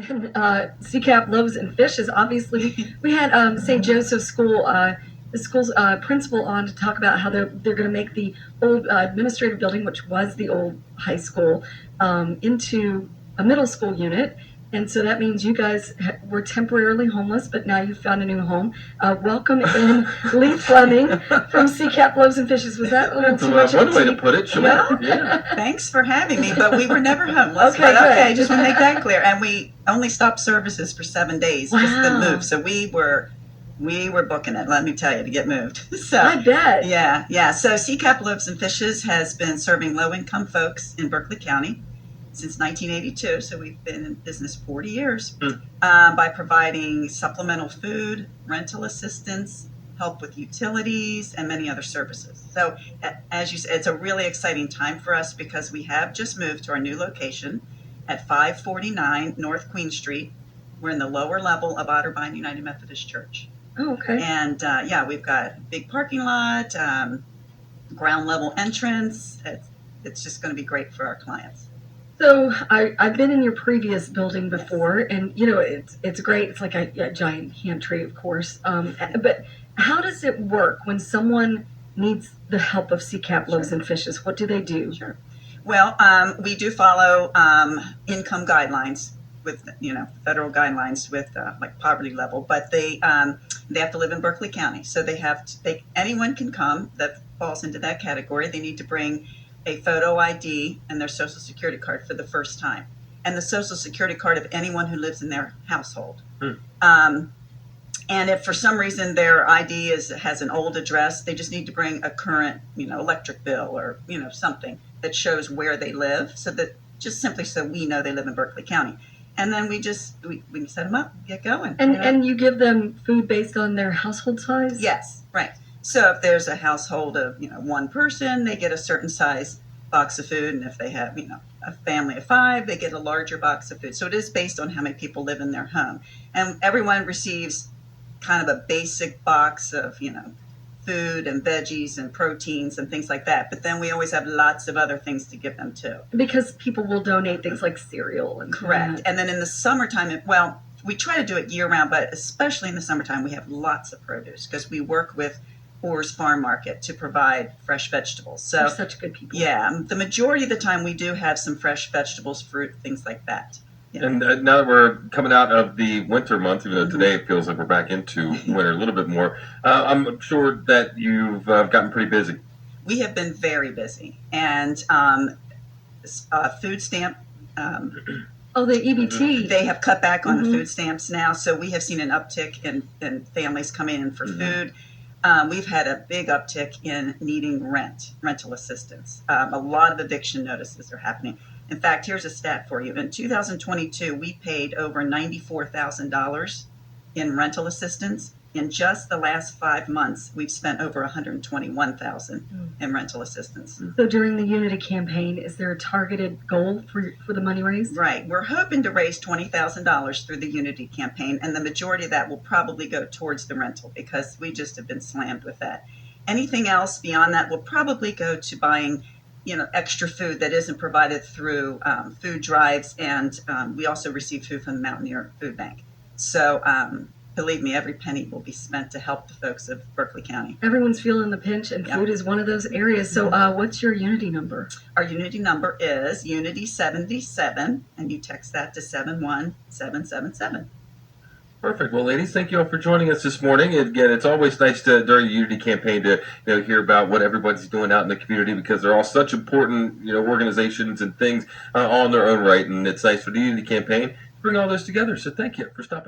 then CCAP Loaves and Fishes. Obviously, we had St. Joseph's School, the school's principal on to talk about how they're going to make the old administrative building, which was the old high school, into a middle school unit. And so that means you guys were temporarily homeless, but now you've found a new home. Welcome in Leigh Fleming from CCAP Loaves and Fishes. Was that a little too much? One way to put it, sure. Yeah. Thanks for having me, but we were never homeless. Okay, okay, just want to make that clear. And we only stopped services for 7 days, just the move. So we were booking it, let me tell you, to get moved. So I bet. Yeah. So CCAP Loaves and Fishes has been serving low-income folks in Berkeley County since 1982, so we've been in business 40 years, by providing supplemental food, rental assistance, help with utilities, and many other services. So as you said, it's a really exciting time for us because we have just moved to our new location at 549 North Queen Street. We're in the lower level of Otterbein United Methodist Church. Oh, okay. And we've got a big parking lot, ground level entrance. It's just going to be great for our clients. So I've been in your previous building before, and it's great. It's like a giant pantry, of course. But how does it work when someone needs the help of CCAP Loaves and Fishes? What do they do? Sure. Well, we do follow income guidelines with federal guidelines with like poverty level, but they have to live in Berkeley County, so anyone can come that falls into that category. They need to bring a photo ID and their social security card for the first time, and the social security card of anyone who lives in their household. And if for some reason their ID has an old address, they just need to bring a current, electric bill or, something that shows where they live, so we know they live in Berkeley County. And then we set them up, get going. And you give them food based on their household size? Yes, right. So if there's a household of, one person, they get a certain size box of food. And if they have, a family of 5, they get a larger box of food. So it is based on how many people live in their home. And everyone receives kind of a basic box of, food and veggies and proteins and things like that. But then we always have lots of other things to give them too. Because people will donate things like cereal. Correct. And then in the summertime, we try to do it year round, but especially in the summertime, we have lots of produce because we work with Orr's Farm Market to provide fresh vegetables. So they're such good people. Yeah, the majority of the time we do have some fresh vegetables, fruit, things like that. And now that we're coming out of the winter months, even though today it feels like we're back into winter a little bit more, I'm sure that you've gotten pretty busy. We have been very busy, and food stamp. The EBT. They have cut back on the food stamps now, so we have seen an uptick in families coming in for food. We've had a big uptick in needing rental assistance. A lot of eviction notices are happening. In fact, here's a stat for you. In 2022, we paid over $94,000 in rental assistance. In just the last 5 months, we've spent over $121,000 in rental assistance. So during the Unity campaign, is there a targeted goal for the money raised? Right. We're hoping to raise $20,000 through the Unity campaign, and the majority of that will probably go towards the rental because we just have been slammed with that. Anything else beyond that will probably go to buying extra food that isn't provided through food drives, and we also receive food from the Mountaineer Food Bank. So believe me, every penny will be spent to help the folks of Berkeley County. Everyone's feeling the pinch, and food is one of those areas. So what's your Unity number? Our Unity number is Unity 77, and you text that to 71777. Perfect. Well, ladies, thank you all for joining us this morning. Again, it's always nice during the Unity campaign to hear about what everybody's doing out in the community because they're all such important organizations and things all in their own right, and it's nice for the Unity campaign to bring all this together. So thank you for stopping in.